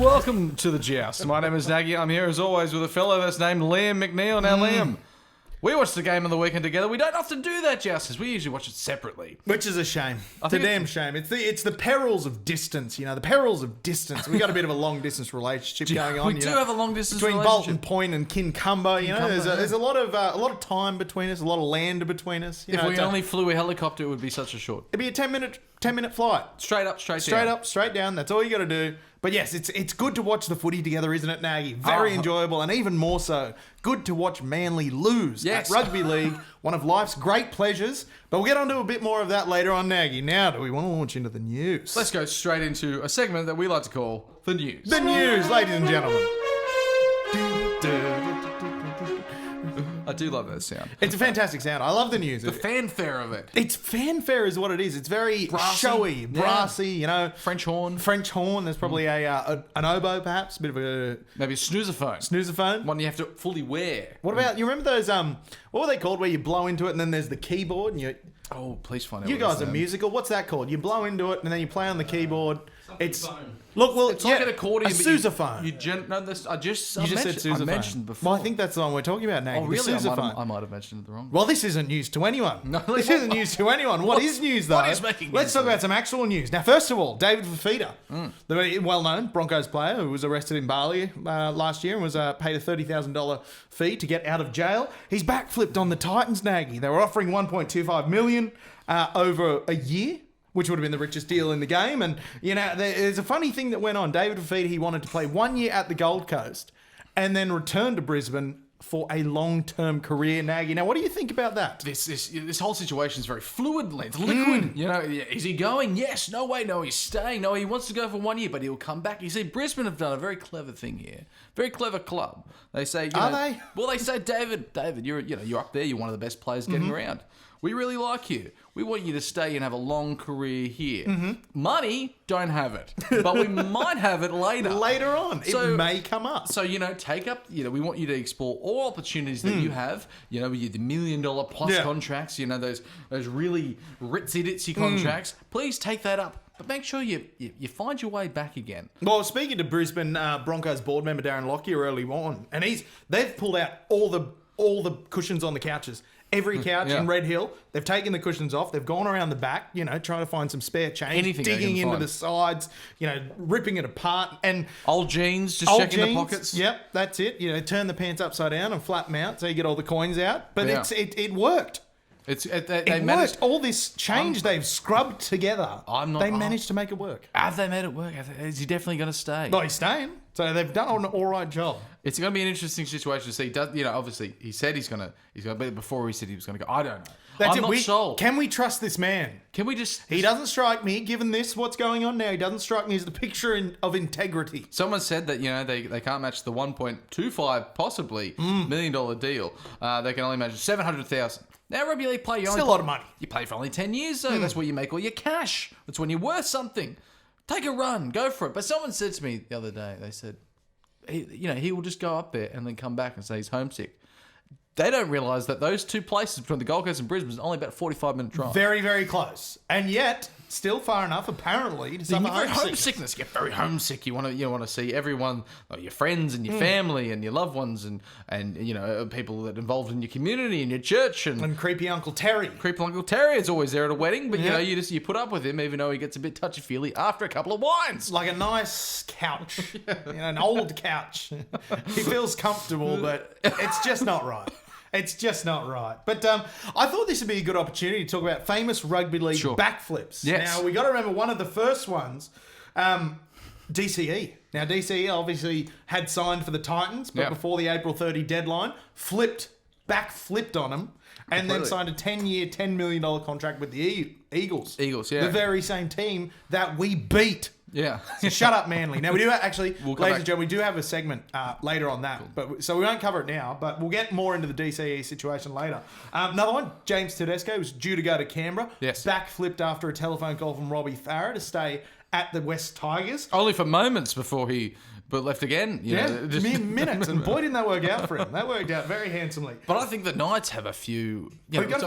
welcome to the Joust. My name is Nagy. I'm here as always with a fellow that's named Liam McNeil. Now, Liam, we watched the game on the weekend together. We don't often do that, Justice. We usually watch it separately. Which is a shame. It's a damn shame. It's the perils of distance, the perils of distance. We got a bit of a long distance relationship going on. We do have a long distance between relationship. Bolton Point and Kincumber. There's a lot of time between us, a lot of land between us. If we only flew a helicopter, it would be such a short. It'd be a 10-minute flight. Straight up, straight down. Straight up, straight down. That's all you got to do. But yes, it's good to watch the footy together, isn't it, Nagy? Very enjoyable, and even more so, good to watch Manly lose at rugby league, one of life's great pleasures. But we'll get on to a bit more of that later on, Nagy. Now, do we want to launch into the news? Let's go straight into a segment that we like to call the news. The news, ladies and gentlemen. I do love that sound. It's a fantastic sound. I love the news. The fanfare of it. It's fanfare is what it is. It's very showy, brassy, French horn. French horn. There's probably an oboe, perhaps. A bit of a... Maybe a snoozophone. Snoozophone. One you have to fully wear. What about, you remember those, what were they called, where you blow into it and then there's the keyboard and you... Oh, please find out. You guys are musical. What's that called? You blow into it and then you play on the keyboard. It's it's like an accordion. A sousaphone. I just said sousaphone. I mentioned before. Well, I think that's the one we're talking about now. Oh, really? I might have mentioned it the wrong. Well, this isn't news to anyone. No, this isn't news to anyone. What is news, though? What is making news? Let's talk about some actual news. Now, first of all, David Fifita, the well-known Broncos player who was arrested in Bali last year and was paid a $30,000 fee to get out of jail. He's backflipped on the Titans, Nagy. They were offering $1.25 million over a year, which would have been the richest deal in the game. And, there's a funny thing that went on. David Fifita, he wanted to play 1 year at the Gold Coast and then return to Brisbane for a long-term career, Nagy. Now, what do you think about that? This whole situation is very fluid, it's liquid. Is he going? Yes. No way. No, he's staying. No, he wants to go for 1 year, but he'll come back. You see, Brisbane have done a very clever thing here. Very clever club. They say, Are they? Well, they say, David, you're up there. You're one of the best players getting around. We really like you. We want you to stay and have a long career here. Money, don't have it. But we might have it later. Later on. It may come up. So, take up, we want you to explore all opportunities that you have. The $1 million plus contracts, those really ritzy-ditzy contracts. Please take that up. But make sure you find your way back again. Well, speaking to Brisbane Broncos board member Darren Lockyer early on, and they've pulled out all the cushions on the couches. Every couch in Red Hill, they've taken the cushions off. They've gone around the back, trying to find some spare change, digging into the sides, ripping it apart, and old jeans, just checking the pockets. Yep, that's it. Turn the pants upside down and flatten them out so you get all the coins out. But it worked. They worked. All this change they've scrubbed together. They managed to make it work. Have they made it work? Is he definitely going to stay? No, he's staying. So they've done an all right job. It's going to be an interesting situation to see. Obviously, he said he's going to. But before he said he was going to go, I don't know. I'm not sold. Can we trust this man? Can we just? He doesn't strike me, given what's going on now. He doesn't strike me as the picture of integrity. Someone said that they can't match the $1.25 possibly $1 million deal. They can only match $700,000. Now, rugby league play, still a lot of money. You play for only 10 years, so that's where you make all your cash. That's when you're worth something. Take a run, go for it. But someone said to me the other day, they said, he will just go up there and then come back and say he's homesick. They don't realise that those two places between the Gold Coast and Brisbane is only about a 45-minute drive. Very, very close. And yet, still far enough, apparently, to suffer homesickness. You get very homesick. You want to see everyone, your friends and your family and your loved ones and people that are involved in your community and your church. And creepy Uncle Terry. Creepy Uncle Terry is always there at a wedding, but you put up with him even though he gets a bit touchy-feely after a couple of wines. Like a nice couch. An old couch. He feels comfortable, but it's just not right. It's just not right. But I thought this would be a good opportunity to talk about famous rugby league backflips. Yes. Now, we got to remember one of the first ones, DCE. Now, DCE obviously had signed for the Titans, but before the April 30 deadline, backflipped on them, and then signed a 10-year, $10 million contract with the Eagles. Eagles, yeah. The very same team that we beat. Yeah. So shut up, Manly. Now, we do actually, ladies and gentlemen, we do have a segment later on that. Cool. So we won't cover it now, but we'll get more into the DCE situation later. Another one, James Tedesco was due to go to Canberra. Yes. Backflipped after a telephone call from Robbie Farah to stay at the West Tigers. Only for moments before he left again. Mere minutes. And boy, didn't that work out for him. That worked out very handsomely. But I think the Knights have a few... I'm jumping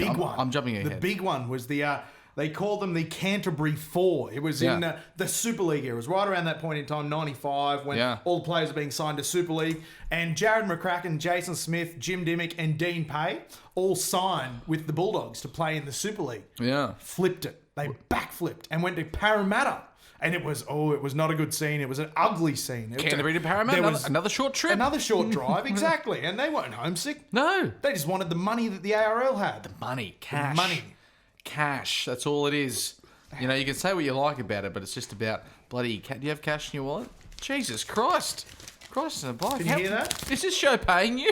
ahead. I'm jumping ahead. The big one was the They called them the Canterbury Four. It was in the Super League era. It was right around that point in time, 95, when all the players were being signed to Super League. And Jared McCracken, Jason Smith, Jim Dimmick, and Dean Pay all signed with the Bulldogs to play in the Super League. Yeah. Flipped it. They backflipped and went to Parramatta. And it was not a good scene. It was an ugly scene. Canterbury to Parramatta, another short trip. Another short drive, exactly. And they weren't homesick. No. They just wanted the money that the ARL had. Money, cash. Money. Cash, that's all it is. You know, you can say what you like about it, but it's just about bloody... Do you have cash in your wallet? Jesus Christ. Christ in a bike. Can you hear that? Is this show paying you?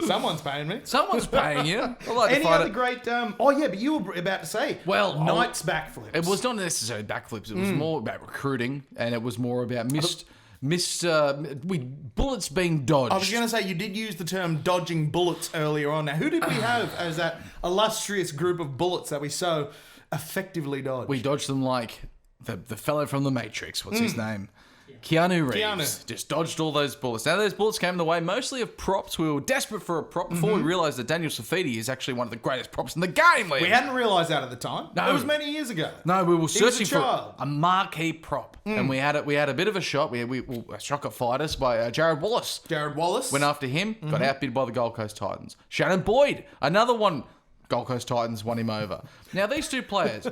Someone's paying me. Someone's paying you. Like Any other great... but you were about to say... Well, Knights backflips. It was not necessarily backflips. It was more about recruiting, and it was more about bullets being dodged. I was going to say, you did use the term dodging bullets earlier on. Now, who did we have as that illustrious group of bullets that we so effectively dodged? We dodged them like the fellow from The Matrix. What's his name? Keanu Reeves. Just dodged all those bullets. Now, those bullets came the way mostly of props. We were desperate for a prop before we realised that Daniel Safidi is actually one of the greatest props in the game, Liam. We hadn't realised that at the time. No. It was many years ago. No, we were searching for child. a marquee prop. And we had a bit of a shot. A shot got fired us by Jared Wallace. Jared Wallace. Went after him, got outbid by the Gold Coast Titans. Shannon Boyd, another one. Gold Coast Titans won him over. Now, these two players...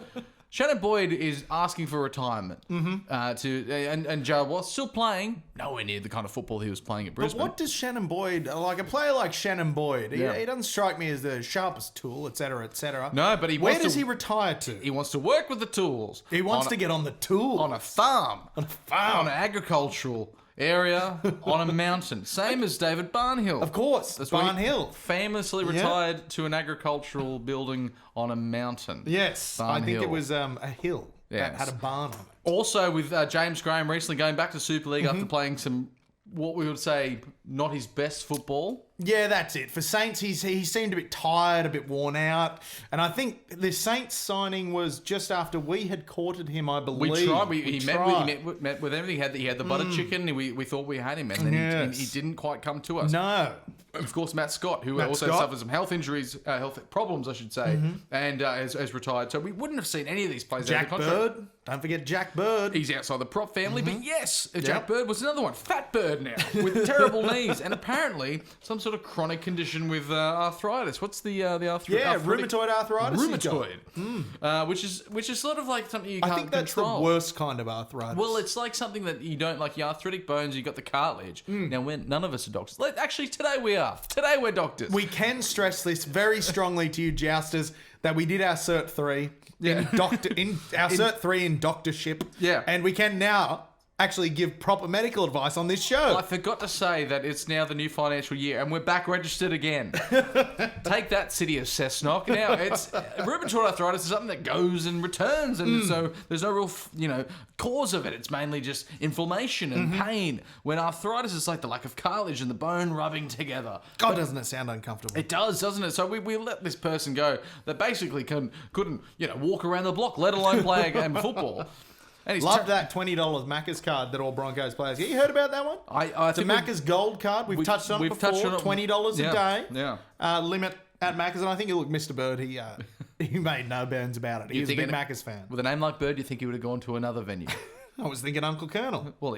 Shannon Boyd is asking for retirement. And Jared Wallace still playing, nowhere near the kind of football he was playing at Brisbane. But what does Shannon Boyd, like a player like Shannon Boyd, he doesn't strike me as the sharpest tool, etc., etc. No, but where does he retire to? He wants to work with the tools. He wants to get on the tool. On a farm. On an agricultural area, on a mountain. Same as David Barnhill. Of course, That's Barnhill. Famously retired to an agricultural building on a mountain. Yes, Barnhill. I think it was a hill that had a barn on it. Also with James Graham recently going back to Super League after playing some, what we would say, not his best football. Yeah, that's it. For Saints, he seemed a bit tired, a bit worn out. And I think the Saints signing was just after we had courted him, I believe. We tried. He met with everything. He had the butter chicken. We thought we had him. And then he didn't quite come to us. No. Of course, Matt Scott, who also suffered some health injuries, health problems, I should say, and has retired. So we wouldn't have seen any of these players out of the contract. Bird. Don't forget Jack Bird. He's outside the prop family, but yes, Jack Bird was another one. Fat Bird now, with terrible knees, and apparently some sort of chronic condition with arthritis. What's the arthritis? Yeah, rheumatoid arthritis. Rheumatoid, which is sort of like something you can't I think that's control. the worst kind of arthritis. Well, it's like something that you don't like. Your arthritic bones, you got the cartilage. Now, none of us are doctors. Actually, today we are. Today we're doctors. We can stress this very strongly to you, jousters, that we did our Cert 3 in Cert 3 in doctorship. Yeah. And we can now actually give proper medical advice on this show. Well, I forgot to say that it's now the new financial year and we're back registered again. Take that, city of Cessnock. Now, it's rheumatoid arthritis is something that goes and returns, and so there's no real, cause of it. It's mainly just inflammation and pain. When arthritis is like the lack of cartilage and the bone rubbing together. God, doesn't it sound uncomfortable? It does, doesn't it? So we let this person go that basically couldn't walk around the block, let alone play a game of football. And love that $20 Macca's card that all Broncos players get. You heard about that one? It's a Macca's gold card. We've touched on it before. $20 a day. Yeah. Limit at Macca's. And I think, look, Mr. Bird, he made no bones about it. He was a big Macca's fan. With a name like Bird, you think he would have gone to another venue? I was thinking Uncle Colonel. Well,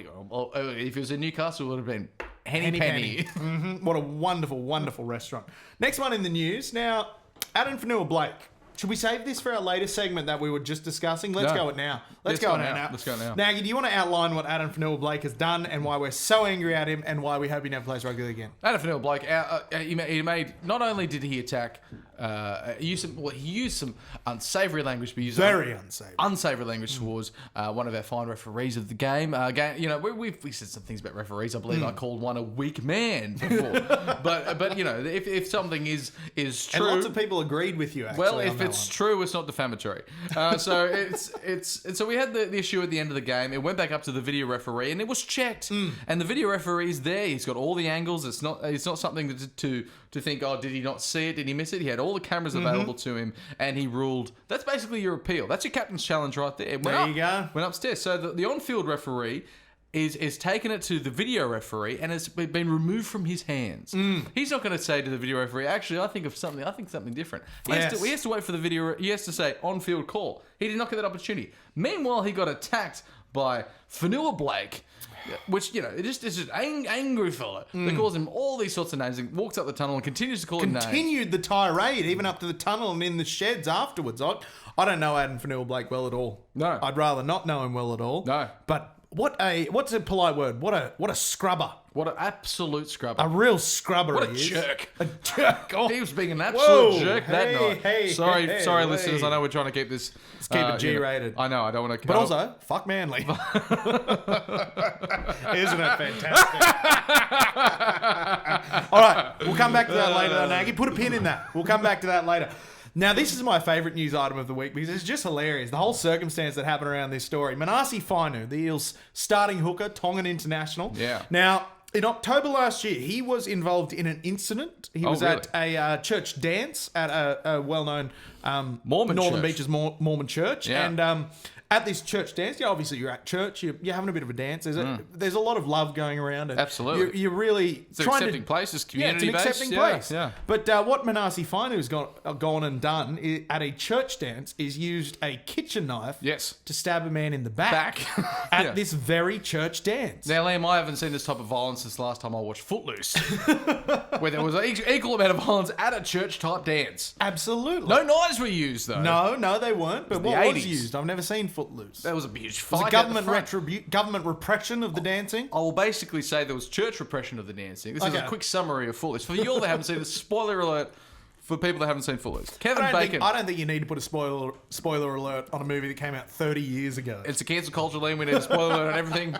if he was in Newcastle, it would have been Henny Penny. What a wonderful, wonderful restaurant. Next one in the news. Now, Adam Fanua-Blake. Should we save this for our latest segment that we were just discussing? Let's go it now. Let's go now. Let's go now. Now, do you want to outline what Adam Fanua-Blake has done and why we're so angry at him and why we hope he never plays rugby again? Adam Fanua-Blake, he made. Not only did he attack, he used some unsavoury language, but he used very unsavoury language towards one of our fine referees of the game. We said some things about referees. I believe I called one a weak man before, but if something is true, and lots of people agreed with you. Actually, well, if it's true, it's not defamatory. So so we had the issue at the end of the game. It went back up to the video referee, and it was checked. And the video referee's there. He's got all the angles. It's not something to think, oh, did he not see it? Did he miss it? He had all the cameras available to him, and he ruled. That's basically your appeal. That's your captain's challenge right there. There you go. Went upstairs. So the on-field referee, is taken it to the video referee and it's been removed from his hands. He's not going to say to the video referee, actually, I think something different. He has to wait for the video. He has to say on-field call. He did not get that opportunity. Meanwhile, he got attacked by Fanua Blake, which, it just is just angry fella that calls him all these sorts of names and walks up the tunnel and continues to call him names. Continued the tirade even up to the tunnel and in the sheds afterwards. I don't know Adam Fanua Blake well at all. No. I'd rather not know him well at all. No. But what's a polite word? What a scrubber. What an absolute scrubber. A real scrubber. What a he is. jerk. A jerk. Oh. He was being an absolute Whoa. jerk that night. Sorry, listeners. I know we're trying to keep this. Let's keep it G-rated. I know. I don't want to. But also, fuck Manly. Isn't it fantastic? All right, we'll come back to that later, though, Nagy. Put a pin in that. We'll come back to that later. Now, this is my favourite news item of the week because it's just hilarious. The whole circumstance that happened around this story. Manase Fainu, the Eels' starting hooker, Tongan international. Yeah. Now, in October last year, he was involved in an incident. He was really? at a church dance at a well-known Mormon Northern church. Beaches Mormon church. Yeah. And at this church dance, obviously you're at church, you're having a bit of a dance. There's a lot of love going around. And Absolutely. You're really It's an trying accepting place. It's community it's an based. accepting place. Yeah. But what Manase Fainu's gone and done at a church dance is used a kitchen knife Yes. to stab a man in the back at Yeah. this very church dance. Now, Liam, I haven't seen this type of violence since the last time I watched Footloose, where there was an equal amount of violence at a church-type dance. Absolutely. No knives were used, though. No, they weren't. But the what was 80s. used? I've never seen Footloose. There was a huge Was fight. it government repression of the dancing? I will basically say there was church repression of the dancing. This is a Okay. quick summary of Footloose. For you all that haven't seen it, spoiler alert for people that haven't seen Footloose. Kevin Bacon. I don't think you need to put a spoiler alert on a movie that came out 30 years ago. It's a cancel culture, Liam. We need a spoiler alert on everything.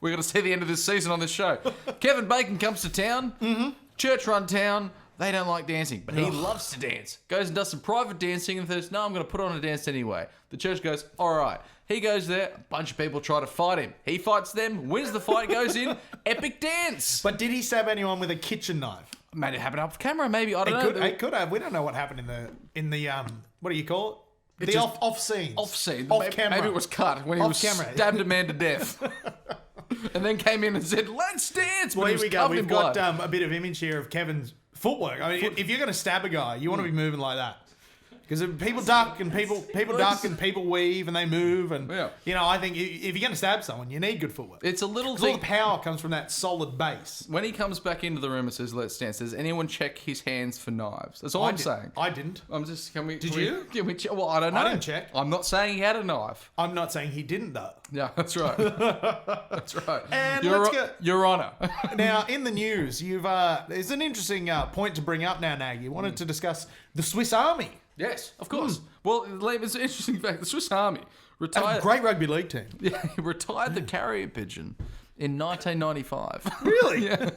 We're going to see the end of this season on this show. Kevin Bacon comes to town. Church-run town. They don't like dancing, but he loves to dance. Goes and does some private dancing and says, no, I'm going to put on a dance anyway. The church goes, all right. He goes there. A bunch of people try to fight him. He fights them, wins the fight, goes in. Epic dance. But did he stab anyone with a kitchen knife? Made it happen off camera, maybe. I don't know. It could have. We don't know what happened in the what do you call it? The just- off scenes. Off scene. Off maybe, camera. Maybe it was cut when he Off was camera. stabbed a man to death. And then came in and said, let's dance. Well, But he here was we go. covered in We've got blood. a bit of image here of Kevin's footwork. I mean, if you're going to stab a guy, you want to be moving like that. Because people duck and people weave and they move and I think if you're going to stab someone, you need good footwork. It's a little 'Cause all thing. the power comes from that solid base. When he comes back into the room and says, let's dance, does anyone check his hands for knives? That's all I'm saying. I didn't. I'm just, can we... Did can we- you? Can we check? Well, I don't know. I didn't check. I'm not saying he had a knife. I'm not saying he didn't though. Yeah, that's right. That's right. And Your, let's go. Your Honour. Now, in the news, there's an interesting point to bring up now, Nag. You wanted to discuss the Swiss Army. Yes, of course. Well, Liam, it's an interesting fact. The Swiss Army A retired... great rugby league team. Yeah, he retired the carrier pigeon in 1995. Really? Yeah.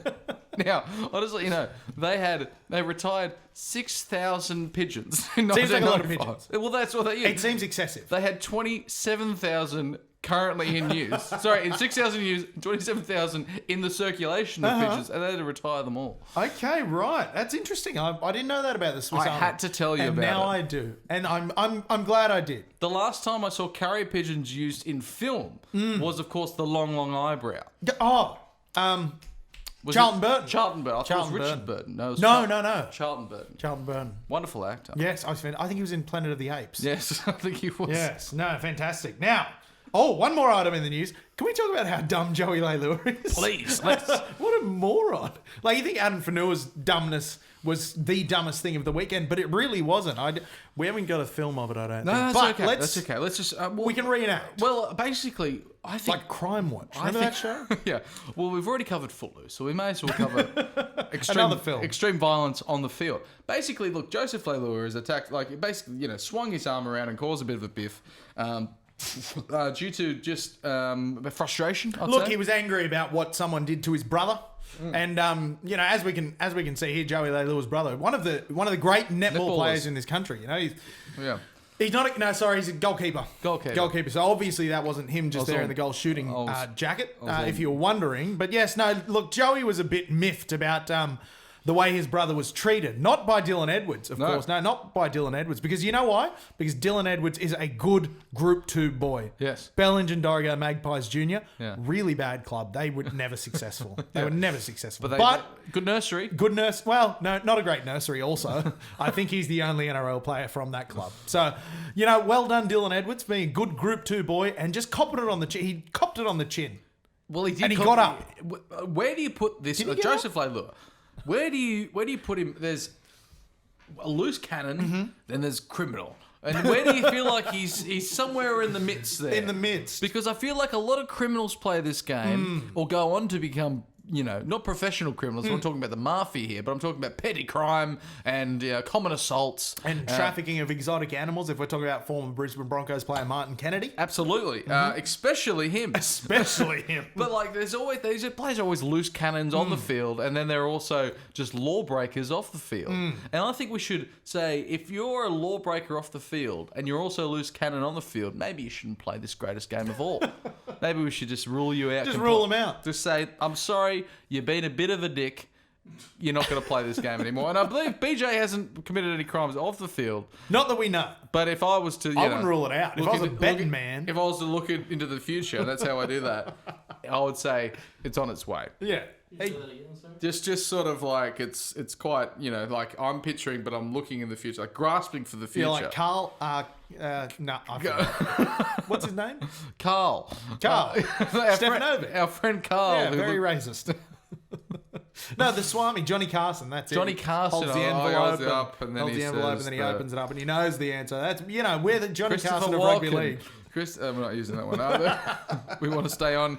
Now, honestly, they retired 6,000 pigeons in 1995. Seems like a lot of pigeons. Well, that's what they It used. seems excessive. They had 27,000 currently in use. Sorry, in 6,000 use, 27,000 in the circulation of pigeons, and they had to retire them all. Okay, right. That's interesting. I didn't know that about the Swiss I Army. had to tell you and about now it. I do, and I'm glad I did. The last time I saw carrier pigeons used in film was, of course, the long, long eyebrow. Oh, Was Charlton it- Burton. Charlton Burton. I thought Charlton it was Richard Burton. Burton. No, it was No. Charlton Burton. Charlton Burton. Wonderful actor. Yes, I think he was in Planet of the Apes. Yes, I think he was. Yes. No, fantastic. Now, one more item in the news. Can we talk about how dumb Joey Leilua is? Please, let's. What a moron. Like, you think Adam Fanua's dumbness was the dumbest thing of the weekend, but it really wasn't. We haven't got a film of it, I don't No, think. that's But okay. That's okay. Let's just. We can reenact. Well, basically, I think. Like Crime Watch. I Remember think, that show? Yeah. Well, we've already covered Footloose, so we may as well cover Another film. extreme violence on the field. Basically, look, Joseph Leilua is attacked, like, basically, swung his arm around and caused a bit of a biff. Due to just frustration, I'd Look, say. he was angry about what someone did to his brother. And as we can see here, Joey Leilua's brother, one of the great netball Netballers. players in this country. Yeah. He's not he's a goalkeeper. Goalkeeper. So obviously that wasn't him just there in the goal shooting jacket, if you were wondering. But yes, no. Look, Joey was a bit miffed about the way his brother was treated. Not by Dylan Edwards, of course. No, not by Dylan Edwards. Because you know why? Because Dylan Edwards is a good Group 2 boy. Yes. Bellingen Dorrigo Magpies Jr., Yeah. really bad club. They were never successful. They were never successful. But good nursery. Good nurse. Well, no, not a great nursery also. I think he's the only NRL player from that club. So, well done, Dylan Edwards, being a good Group 2 boy and just copping it on the chin. He copped it on the chin. Well, he did. And he got up. Where do you put this? Did he get Joseph Leilua. Where do you put him? There's a loose cannon, then there's criminal. And where do you feel like he's somewhere in the midst there? In the midst. Because I feel like a lot of criminals play this game or go on to become, not professional criminals. I'm not talking about the mafia here, but I'm talking about petty crime and common assaults. And trafficking of exotic animals, if we're talking about former Brisbane Broncos player Martin Kennedy. Absolutely. Especially him. Especially him. But these players are always loose cannons on the field, and then they're also just lawbreakers off the field. And I think we should say, if you're a lawbreaker off the field and you're also a loose cannon on the field, maybe you shouldn't play this greatest game of all. Maybe we should just rule you out. Just rule them out. Just say, I'm sorry, you've been a bit of a dick. You're not going to play this game anymore. And I believe BJ hasn't committed any crimes off the field. Not that we know. But if I was to, I wouldn't rule it out. If I was a betting man. If I was to look into the future, that's how I do that. I would say it's on its way. Yeah. Hey, Just sort of like it's quite, I'm picturing, but I'm looking in the future, like grasping for the future. yeah, like Carl. No, I forgot. What's his name? Carl. Stefanovic. Our friend Carl. Yeah, very racist. No, the Swami, Johnny Carson. That's Johnny it. Carson Holds the he envelope, holds it up, and then holds he the envelope, says and then he opens it up, and he knows the answer. That's we're the Johnny Christopher Carson of rugby Walken. league. We're not using that one either. We want to stay on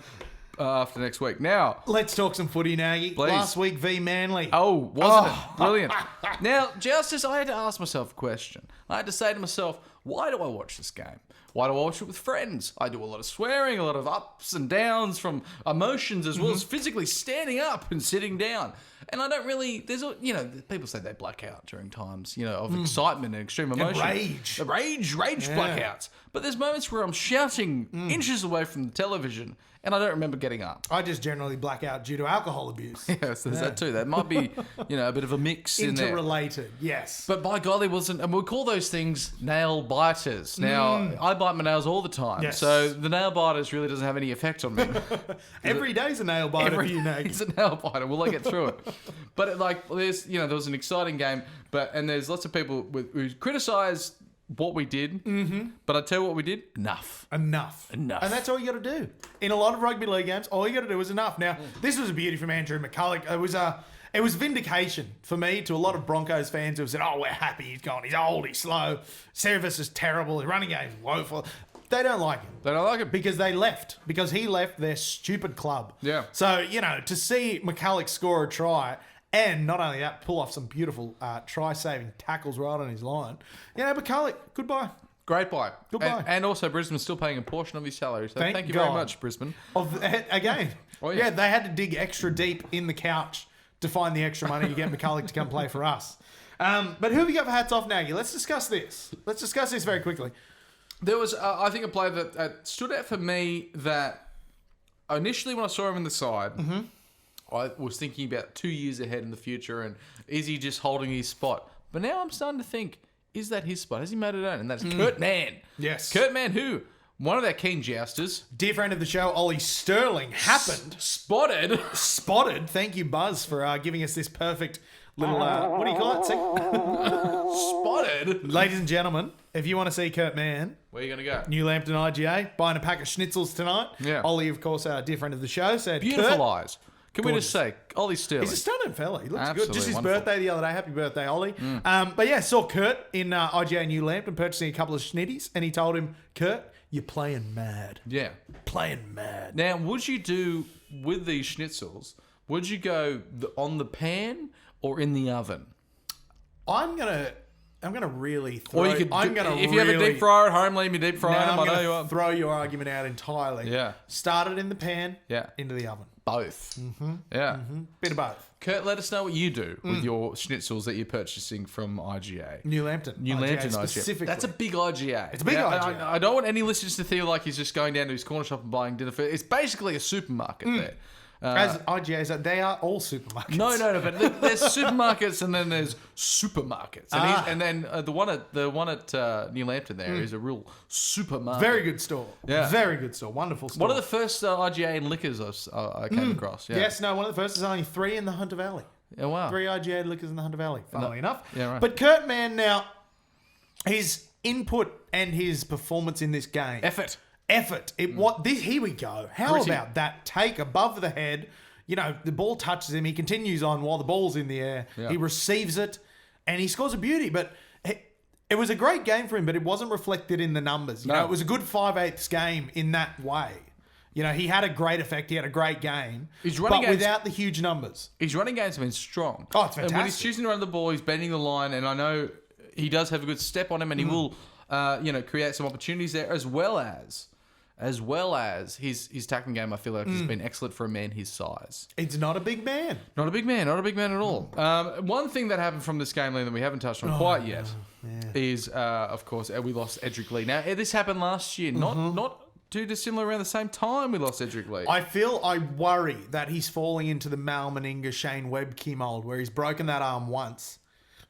after next week. Now, Let's talk some footy, Nagy. Please. Last week v Manly. wasn't it? Brilliant. Now, Justice, I had to ask myself a question. I had to say to myself, why do I watch this game? Why do I watch it with friends? I do a lot of swearing, a lot of ups and downs from emotions as well as physically standing up and sitting down. And I don't really, people say they black out during times, of excitement and extreme emotion. rage. Rage blackouts. But there's moments where I'm shouting inches away from the television and I don't remember getting up. I just generally black out due to alcohol abuse. Yes, there's that too. That might be, a bit of a mix in there. Interrelated, yes. But by God, there wasn't, and we call those things nail biters. Now, I bite my nails all the time, Yes. so the nail biters really doesn't have any effect on me. Every day's a nail biter for you, Nagy. It's a nail biter. Will I get through it? But there's, there was an exciting game, and there's lots of people who criticise what we did. But I tell you what we did. Enough. Enough. And that's all you got to do. In a lot of rugby league games, all you got to do is enough. Now, this was a beauty from Andrew McCulloch. It was vindication for me to a lot of Broncos fans who said, we're happy he's gone. He's old, he's slow. Service is terrible. His running game's woeful. They don't like him. They don't like him. Because they left. Because he left their stupid club. Yeah. So, to see McCulloch score a try and not only that, pull off some beautiful try-saving tackles right on his line. McCulloch, goodbye. Great buy. Goodbye. And also, Brisbane's still paying a portion of his salary. So thank you God. very much, Brisbane. Again. Oh, yeah. They had to dig extra deep in the couch to find the extra money to get McCulloch to come play for us. But who have we got for hats off, Nagy? Let's discuss this. Let's discuss this very quickly. There was, I think, a player that stood out for me that initially when I saw him in the side, I was thinking about 2 years ahead in the future and is he just holding his spot? But now I'm starting to think, is that his spot? Has he made it own? And that's Kurt Mann. Yes. Kurt Mann, who? One of our keen jousters. Dear friend of the show, Ollie Sterling, happened. Spotted. Thank you, Buzz, for giving us this perfect little, what do you call it? Spotted. Ladies and gentlemen, if you want to see Kurt Mann, Where are you going to go? New Lambton IGA, buying a pack of schnitzels tonight. Yeah. Ollie, of course, our dear friend of the show, said, Beautiful Kurt, eyes. Can we just say, Ollie Sterling? he's a stunning fella. He looks Absolutely good. Just his wonderful. birthday the other day. Happy birthday, Ollie. But yeah, saw Kurt in IGA New Lambton purchasing a couple of schnitties, and he told him, Kurt, you're playing mad. Yeah. Playing mad. Now, would you do, with these schnitzels, would you go on the pan or in the oven? I'm gonna really throw. Or you could, I'm gonna if you have a deep fryer at home, leave me deep fryer. I'm I know gonna you are. throw your argument out entirely. Yeah. Start it in the pan. Yeah. Into the oven. Both. Yeah. Bit of both. Kurt, let us know what you do with your schnitzels that you're purchasing from IGA. New Lambton. New Lambton IGA. specifically. That's a big IGA. It's a big IGA. I don't want any listeners to feel like he's just going down to his corner shop and buying dinner. It's basically a supermarket there. As IGAs, they are all supermarkets. No, but there's supermarkets and then there's supermarkets, and then the one at New Lambton there is a real supermarket. Very good store. Yeah. Very good store. Wonderful store. One of the first IGA and liquors I came across. Yeah. Yes, no, one of the first is only 3 in the Hunter Valley. Yeah, wow. 3 IGA liquors in the Hunter Valley, funnily enough. Yeah, right. But Kurt Mann now, his input and his performance in this game. Effort. Here we go. How Gritty. about that take above the head? You know, the ball touches him. He continues on while the ball's in the air. Yeah. He receives it and he scores a beauty. But it was a great game for him, but it wasn't reflected in the numbers. You know, it was a good 5/8 game in that way. You know, he had a great effect. He had a great game. But without the huge numbers. His running game's been strong. Oh, it's fantastic. And when he's choosing to run the ball, he's bending the line, and I know he does have a good step on him, and he will, create some opportunities there, as well as his tackling game. I feel like has been excellent for a man his size. It's not a big man. Not a big man at all. One thing that happened from this game, Liam, that we haven't touched on quite yet is, of course, we lost Edric Lee. Now, this happened last year, not too dissimilar around the same time we lost Edric Lee. I worry that he's falling into the Mal Meninga, Shane Webke mold, where he's broken that arm once,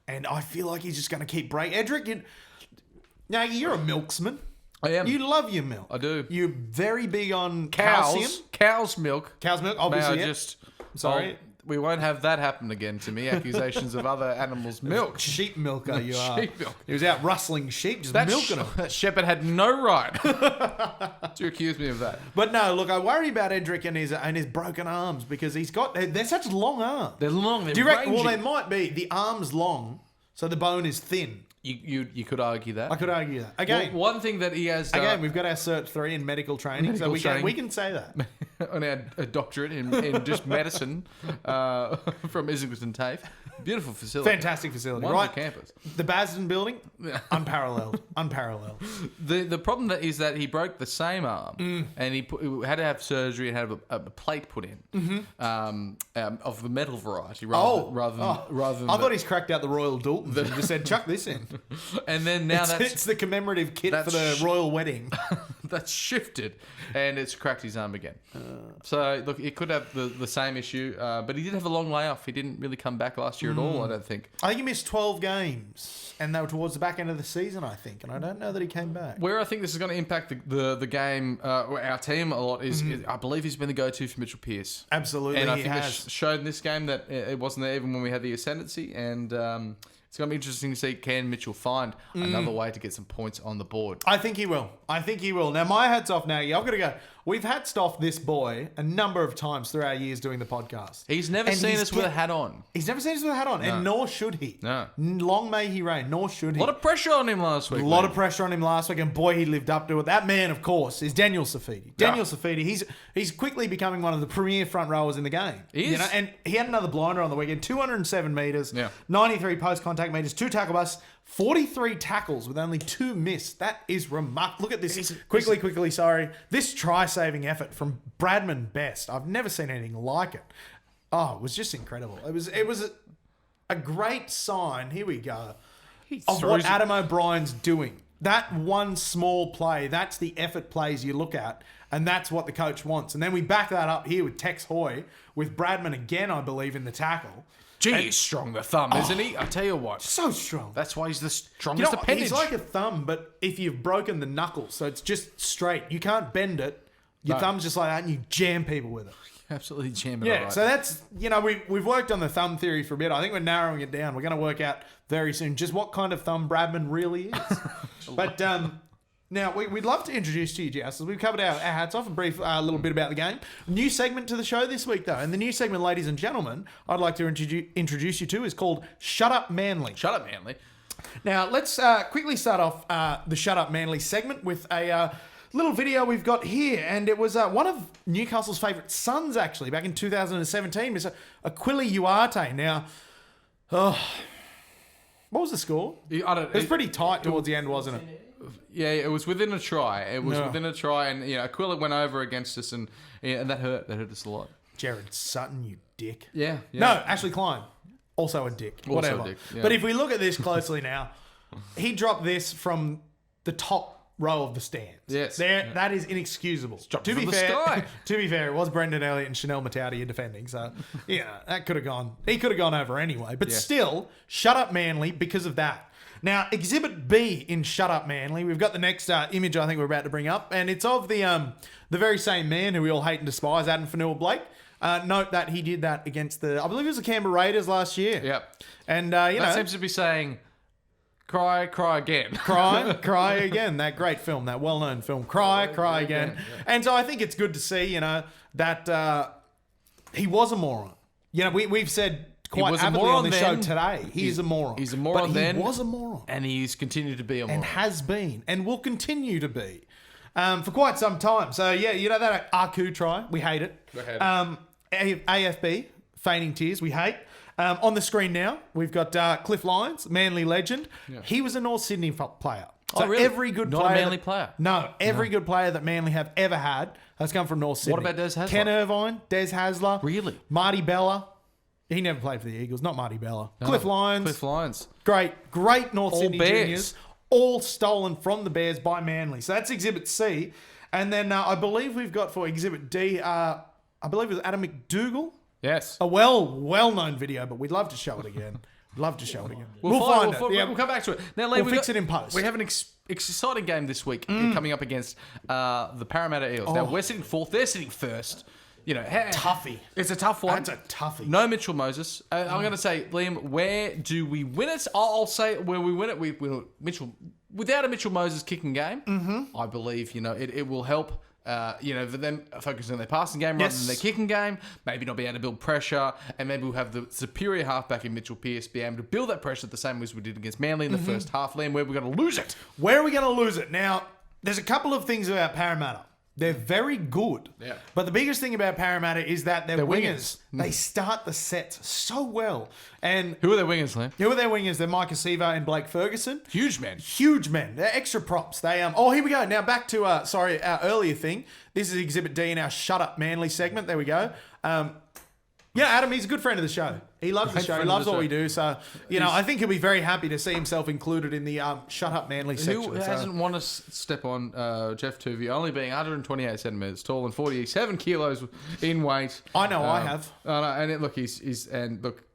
and I feel like he's just going to keep breaking. Edric, you're a milksman. I am. You love your milk. I do. You're very big on calcium. Cow's milk. Cow's milk, obviously. May I sorry. We won't have that happen again to me. Accusations of other animals' milk. Sheep milker, you are. Sheep milk. He was out rustling sheep, just milking them. That shepherd had no right to accuse me of that. But no, look, I worry about Edric and his broken arms because they're such long arms. They're long. They're Do you reckon? rangy. Well, they might be. The arm's long, so the bone is thin. You could argue that. I could argue that. Again, one thing that he has done... Again, we've got our Cert 3 in medical training, so we can say that. On our doctorate in just medicine from Islington TAFE. Beautiful facility. Fantastic facility, Wonderful right? campus. The Basden building, unparalleled. The problem that is that he broke the same arm and he had to have surgery and have a plate put in of the metal variety rather than. I thought he's cracked out the Royal Daltons and just said, chuck this in. And then now it's the commemorative kit for the royal wedding. That's shifted and it's cracked his arm again. So look, it could have the same issue, but he did have a long layoff. He didn't really come back last year at all, I don't think. I think he missed 12 games and they were towards the back end of the season, I think, and I don't know that he came back. Where I think this is going to impact the game, our team a lot is I believe he's been the go-to for Mitchell Pearce. Absolutely, and I think it showed in this game that it wasn't there even when we had the ascendancy, and it's going to be interesting to see can Mitchell find another way to get some points on the board. I think he will. Now, my hat's off now. I've got to go. We've hats off this boy a number of times through our years doing the podcast. He's never seen us with a hat on. He's never seen us with a hat on, and nor should he. No. Long may he reign, nor should he. A lot of pressure on him last week. A lot of pressure on him last week, and boy, he lived up to it. That man, of course, is Daniel Safidi. Daniel Safidi, he's quickly becoming one of the premier front rowers in the game. He is. And he had another blinder on the weekend, 207 metres, 93 post-contact metres, 2 tackle busts, 43 tackles with only 2 missed. That is remarkable. Look at this. Quickly, sorry. This try-saving effort from Bradman best. I've never seen anything like it. Oh, it was just incredible. It was a great sign. Here we go. Of what Adam O'Brien's doing. That one small play, that's the effort plays you look at, and that's what the coach wants. And then we back that up here with Tex Hoy, with Bradman again, I believe, in the tackle. Gee, he's strong the thumb, isn't he? I tell you what. So strong. That's why he's the strongest appendage. He's like a thumb, but if you've broken the knuckles, so it's just straight. You can't bend it. Your thumb's just like that, and you jam people with it. Absolutely jam it. Yeah, right. so that's, we've worked on the thumb theory for a bit. I think we're narrowing it down. We're going to work out very soon just what kind of thumb Bradman really is. But now, we'd love to introduce to you, Jess, as we've covered our hats off and brief a little bit about the game. New segment to the show this week, though. And the new segment, ladies and gentlemen, I'd like to introduce you to is called Shut Up Manly. Shut Up Manly. Now, let's quickly start off the Shut Up Manly segment with a little video we've got here. And it was one of Newcastle's favourite sons, actually, back in 2017. Mr. Aquila Uarte. Now, what was the score? It was pretty tight towards the end, wasn't it? Yeah, it was within a try. And Aquila went over against us, and that hurt. That hurt us a lot. Jared Sutton, you dick. Yeah. No, Ashley Klein, also a dick. Whatever. A dick, yeah. But if we look at this closely now, he dropped this from the top row of the stands. Yes. That is inexcusable. dropped To from be the fair, sky. to be fair, it was Brendan Elliott and Chanel Matauti defending, so that could have gone. He could have gone over anyway. But still, shut up, Manly, because of that. Now, Exhibit B in Shut Up, Manly. We've got the next image I think we're about to bring up, and it's of the very same man who we all hate and despise, Adam Fanua-Blake. Note that he did that against I believe it was the Canberra Raiders last year. Yep. And That seems to be saying, cry again. Cry again. That great film, that well-known film, Cry again. Yeah. And so I think it's good to see, that he was a moron. We've said quite was a avidly moron on the show then. today. He's a moron. He's a moron but then. He was a moron. And he's continued to be a moron. And has been. And will continue to be. For quite some time. So, that Aku try. We hate it. AFB, feigning tears. We hate. On the screen now, we've got Cliff Lyons, Manly legend. Yeah. He was a North Sydney player. So really? every good Not player. a Manly player? No, every good player that Manly have ever had has come from North Sydney. What about Des Hasler? Ken Irvine, Des Hasler. Really? Marty Bella. He never played for the Eagles, not Marty Bella. No. Cliff Lyons. Great North Sydney Bears. juniors. All stolen from the Bears by Manly. So that's Exhibit C. And then I believe we've got for Exhibit D, I believe it was Adam McDougall. Yes. A well-known video, but we'd love to show it again. We'll find it. We'll come back to it. Now, Lee, we'll fix it in post. We have an exciting game this week coming up against the Parramatta Eels. Now, we're sitting fourth. They're sitting first. Toughie. It's a tough one. That's a toughie. No Mitchell Moses. I'm going to say, Liam, where do we win it? I'll say where we win it. We win Mitchell without a Mitchell Moses kicking game. Mm-hmm. I believe it will help. For them focusing on their passing game rather than their kicking game, maybe not be able to build pressure, and maybe we'll have the superior halfback in Mitchell Pearce be able to build that pressure the same as we did against Manly in the first half. Liam, where we're going to lose it? Where are we going to lose it? Now, there's a couple of things about Parramatta. They're very good. Yeah. But the biggest thing about Parramatta is that their wingers, they start the sets so well. And who are their wingers, Liam? Who are their wingers? They're Micah Seaver and Blake Ferguson. Huge men. They're extra props. They here we go. Now back to our earlier thing. This is Exhibit D in our Shut Up Manly segment. There we go. Adam, he's a good friend of the show. He loves the show. He loves what we do. So, I think he'll be very happy to see himself included in the Shut Up Manly section. Who hasn't want to step on Jeff Tuvey, only being 128 centimetres tall and 47 kilos in weight? I know, I have. And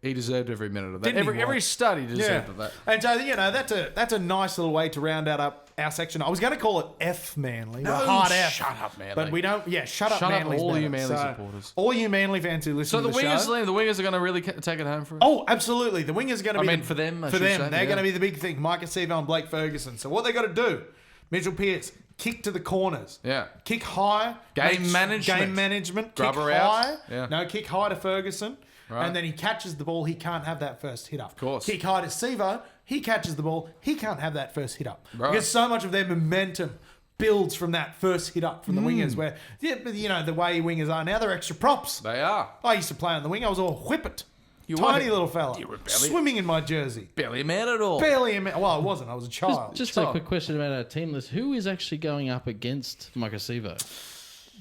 he deserved every minute of that. Every study deserved of that. And so, that's a nice little way to round out our section. I was going to call it F Manly, the hard F. Shut up, Manly. But we don't. Yeah, shut up, Manly. All you Manly supporters. All you Manly fans who listen to the show. So the wingers are going to really take it home for us. Oh, absolutely. The wingers are going to be. For them. They're going to be the big thing. Micah Seaver and Blake Ferguson. So what they got to do? Mitchell Pearce, kick to the corners. Yeah. Kick high. Game management. Kick Grubber high. out. Yeah. No, kick high to Ferguson. Right. And then he catches the ball. He can't have that first hit up. Of course. Kick high to Seaver. He catches the ball. He can't have that first hit up. Right. Because so much of their momentum builds from that first hit up from the wingers where, the way wingers are now, they're extra props. They are. I used to play on the wing. I was all whippet. You Tiny were. little fella. You were barely- Swimming in my jersey. Barely a man at all. Barely a man. Well, I wasn't. I was a child. Just a quick question about our team list. Who is actually going up against Micah Seaver?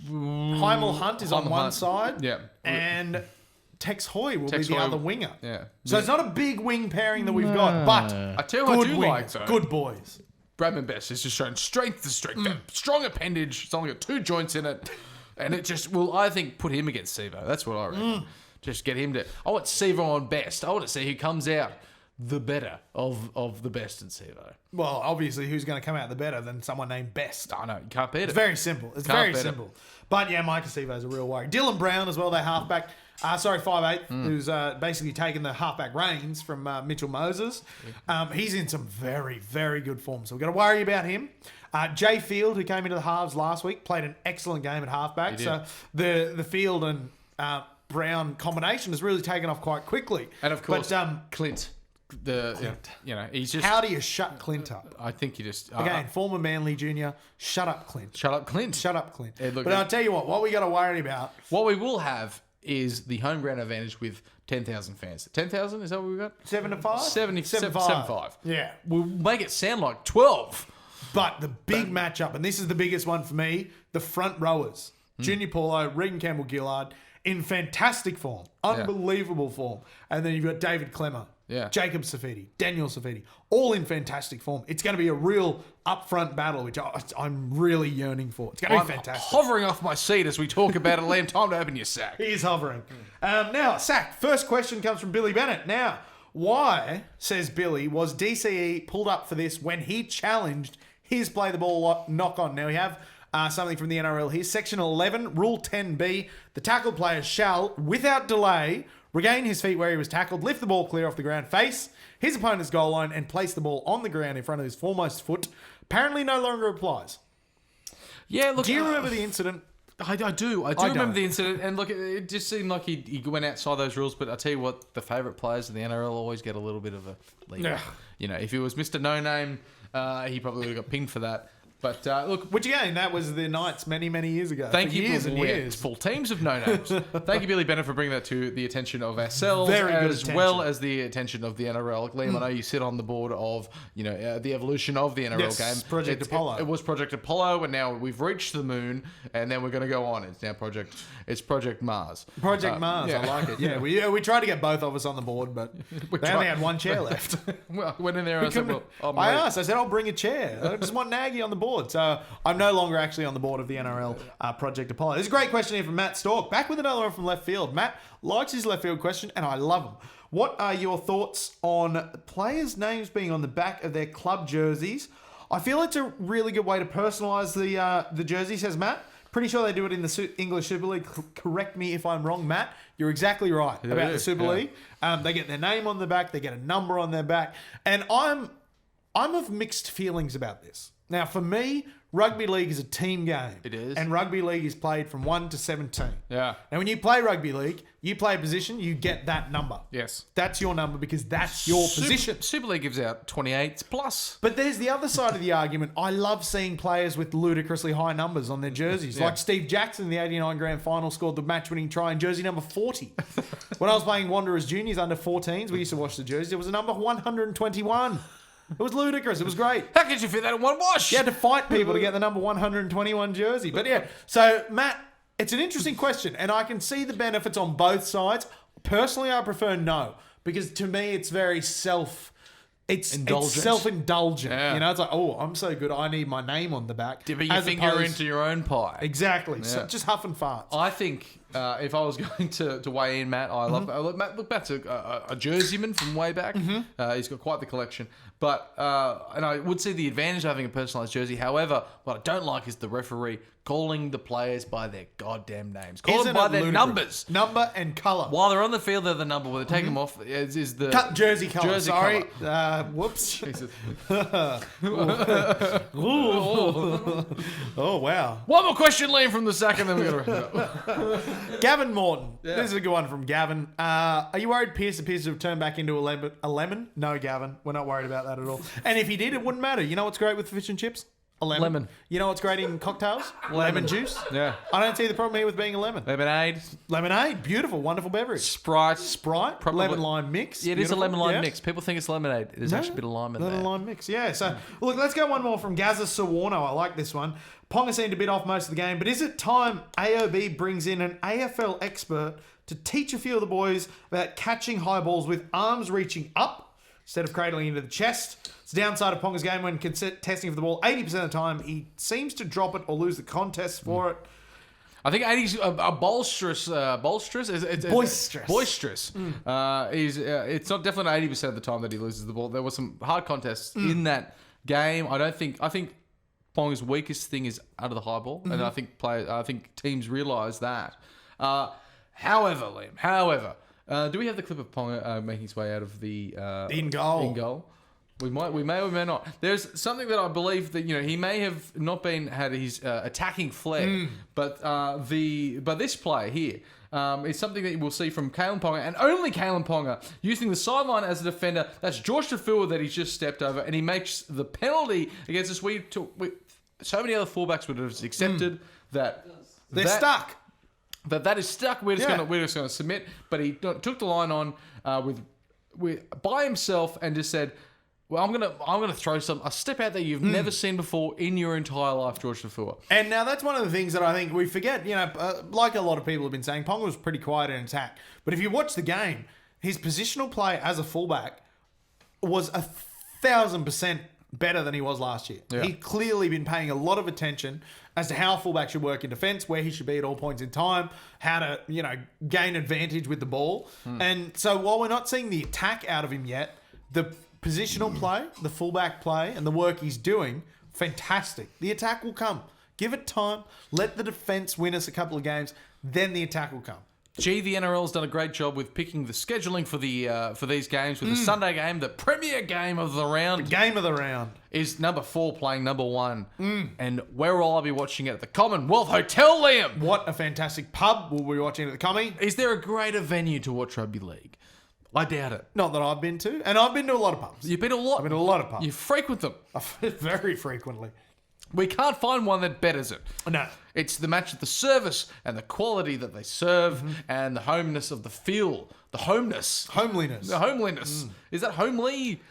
Heimel Hunt is on one side. Yeah. And Tex Hoy will be the other winger. Yeah. So it's not a big wing pairing that we've got, but I tell you what I do wing, like, though. good boys. Bradman Best has just shown strength to strength. That strong appendage. It's only got 2 joints in it. And it just will, I think, put him against Sevo. That's what I reckon. Just get him to... I want Sevo on Best. I want to see who comes out the better of the Best and Sevo. Well, obviously, who's going to come out the better than someone named Best? I know. You can't beat it. It's very simple. It's very simple. But yeah, Micah Sevo is a real worry. Dylan Brown as well, their halfback. 5'8", who's basically taken the halfback reins from Mitchell Moses. He's in some very, very good form. So we've got to worry about him. Jay Field, who came into the halves last week, played an excellent game at halfback. So the Field and Brown combination has really taken off quite quickly. And of course, Clint. He's just... How do you shut Clint up? I think you just... Again, former Manly junior, shut up Clint. Shut up Clint. Shut up Clint. Yeah, look, but I'll tell you what we got to worry about... What we will have is the home ground advantage with 10,000 fans. 10,000, is that what we got? 7 to 5? 7-5. Yeah. We'll make it sound like 12. But the big matchup, and this is the biggest one for me, the front rowers. Junior Paulo, Regan Campbell-Gillard, in fantastic form. Unbelievable form. And then you've got David Clemmer, Yeah. Jacob Safidi, Daniel Safidi, all in fantastic form. It's going to be a real upfront battle, which I'm really yearning for. It's going to be fantastic. Hovering off my seat as we talk about it, Liam. Time to open your sack. He is hovering. Now, Sack, first question comes from Billy Bennett. Now, why, says Billy, was DCE pulled up for this when he challenged his play the ball knock on? Now, we have something from the NRL here. Section 11, Rule 10B. The tackled player shall, without delay, regain his feet where he was tackled, lift the ball clear off the ground, face his opponent's goal line, and place the ball on the ground in front of his foremost foot. Apparently no longer applies. Yeah, look. Do you remember the incident? I do. I don't. remember the incident, and look, it just seemed like he went outside those rules. But I tell you what, the favourite players in the NRL always get a little bit of a lead. Yeah. You know, if it was Mr. No Name, he probably would have got pinged for that. But look, Which again, that was the Knights many, many years ago. thank For you years for and years. full teams of no names. Thank you, Billy Bennett, for bringing that to the attention of ourselves, Very good as attention. well as the attention of the NRL. Liam, I know you sit on the board of the evolution of the NRL Yes, game. Project Apollo. It was Project Apollo, and now we've reached the moon, and then we're going to go on. It's now Project Mars. Project Mars, yeah. I like it. Yeah, we tried to get both of us on the board, but they only had one chair left. Well, I went in there and I said, well, I said, I'll bring a chair. I just want Nagy on the board. So I'm no longer actually on the board of the NRL Project Apollo. There's a great question here from Matt Stork. Back with another one from left field. Matt likes his left field question, and I love him. What are your thoughts on players' names being on the back of their club jerseys? I feel it's a really good way to personalise the jersey, says Matt. Pretty sure they do it in the English Super League. Correct me if I'm wrong, Matt. You're exactly right about the Super League. They get their name on the back. They get a number on their back. And I'm of mixed feelings about this. Now, for me, rugby league is a team game. It is. And rugby league is played from 1 to 17. Yeah. Now, when you play rugby league, you play a position, you get that number. Yes. That's your number because that's your position. Super League gives out 28 plus. But there's the other side of the argument. I love seeing players with ludicrously high numbers on their jerseys. Yeah. Like Steve Jackson in the 89 grand final scored the match-winning try in jersey number 40. When I was playing Wanderers Juniors under 14s, we used to watch the jerseys. It was a number 121. It was ludicrous. It was great. How could you fit that in one wash? You had to fight people to get the number 121 jersey. But yeah, so Matt, it's an interesting question, and I can see the benefits on both sides. Personally, I prefer no, because to me, it's very Indulgent. self-indulgent. Yeah. You know, it's like, oh, I'm so good, I need my name on the back. Dipping your As finger opposed- into your own pie. Exactly. So Yeah. just huff and farts. I think if I was going to weigh in, Matt, Matt. Look, Matt's a jerseyman from way back. He's got quite the collection. But and I would see the advantage of having a personalised jersey. However, what I don't like is the referee calling the players by their goddamn names. Call Isn't them by it their ludicrous? numbers. Number and colour. While they're on the field, they're the number. When they take them off, is the Cut jersey colour. Jersey Sorry. colour. Whoops. Jesus. Oh, wow. One more question, Liam, from the sack, and then we're going to wrap it up. Gavin Morton. This is a good one from Gavin. Are you worried Pierce appears to have turned back into a lemon? No, Gavin. We're not worried about that at all. And if he did, it wouldn't matter. You know what's great with fish and chips? A lemon. Lemon. You know what's great in cocktails? Lemon juice. Yeah. I don't see the problem here with being a lemon. Lemonade, Lemonade. Beautiful, wonderful beverage. Sprite. Sprite. Probably- Lemon lime mix. Yeah, it is a Beautiful. lemon lime Yeah. mix. People think it's lemonade. There's actually a bit of lime in there. Lemon lime mix, yeah. So, look, let's go one more from Gaza Sawarno. I like this one. Ponga seemed a bit off most of the game, but is it time AOB brings in an AFL expert to teach a few of the boys about catching high balls with arms reaching up instead of cradling into the chest? It's the downside of Ponga's game when testing for the ball. 80% of the time, he seems to drop it or lose the contest for it. I think 80's boisterous. Boisterous. Boisterous. It's not definitely 80% of the time that he loses the ball. There were some hard contests in that game. I think Ponga's weakest thing is out of the high ball, and I think teams realise that. However, Liam. Do we have the clip of Ponga making his way out of the In goal. In goal. We may or may not. There's something that I believe that he may have not had his attacking flair, but this play here is something that you will see from Kalen Ponga, and only Kalen Ponga, using the sideline as a defender. That's George Tafua that he's just stepped over, and he makes the penalty against us. So many other fullbacks would have accepted that They're stuck. That is stuck. We're just going to submit. But he took the line on by himself and just said, "Well, I'm gonna throw a step out that you've never seen before in your entire life, George Tafua." And now that's one of the things that I think we forget. Like a lot of people have been saying, Ponga was pretty quiet in attack. But if you watch the game, his positional play as a fullback was 1,000% better than he was last year. Yeah. He'd clearly been paying a lot of attention as to how a fullback should work in defence, where he should be at all points in time, how to, gain advantage with the ball. And so while we're not seeing the attack out of him yet, the positional play, the fullback play, and the work he's doing, fantastic. The attack will come. Give it time. Let the defence win us a couple of games. Then the attack will come. Gee, the NRL's done a great job with picking the scheduling for these games. With the Sunday game, the premier game of the round, Game of the round. is number 4 playing number 1. And where will I be watching it? At the Commonwealth Hotel, Liam. What a fantastic pub we'll be watching at the Commie. Is there a greater venue to watch rugby league? I doubt it. Not that I've been to. And I've been to a lot of pubs. You've been to a lot. I've been to a lot of pubs. You frequent them. Very frequently. We can't find one that betters it. No. It's the match of the service and the quality that they serve and the homeness of the feel. The homeness. Homeliness. The homeliness. Is that homely?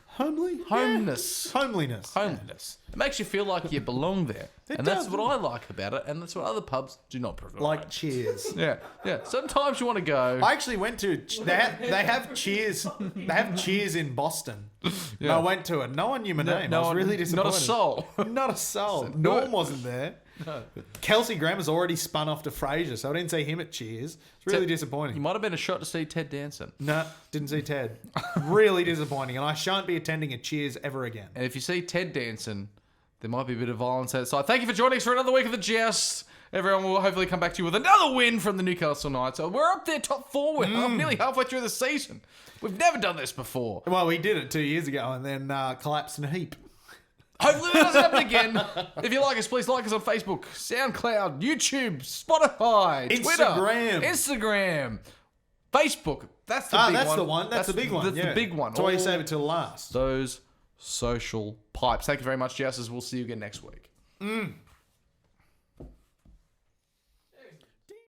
Homely? Homeness. Yeah. Homeliness. Homeliness. It makes you feel like you belong there. It and does. that's what I like about it. And that's what other pubs do not provide. Like Cheers. Yeah. Sometimes you want to go. I actually went to... They have Cheers. They have Cheers in Boston. Yeah. I went to it. No one knew my name. I was really disappointed. Not a soul. Not a soul. Norm wasn't there. No. Kelsey Grammer's already spun off to Frasier, so I didn't see him at Cheers. It's really disappointing. You might have been a shot to see Ted Danson. No, didn't see Ted. Really disappointing, and I shan't be attending a Cheers ever again. And if you see Ted Danson, there might be a bit of violence outside. Thank you for joining us for another week of the Joust. Everyone will hopefully come back to you with another win from the Newcastle Knights. So we're up there, top 4. We're nearly halfway through the season. We've never done this before. Well, we did it 2 years ago and then collapsed in a heap. Hopefully that doesn't happen again. If you like us, please like us on Facebook, SoundCloud, YouTube, Spotify, Twitter, Instagram, Facebook. That's the big one. That's the one. That's the big one. That's the big one. That's why you save it till last. Those social pipes. Thank you very much, Jess. We'll see you again next week.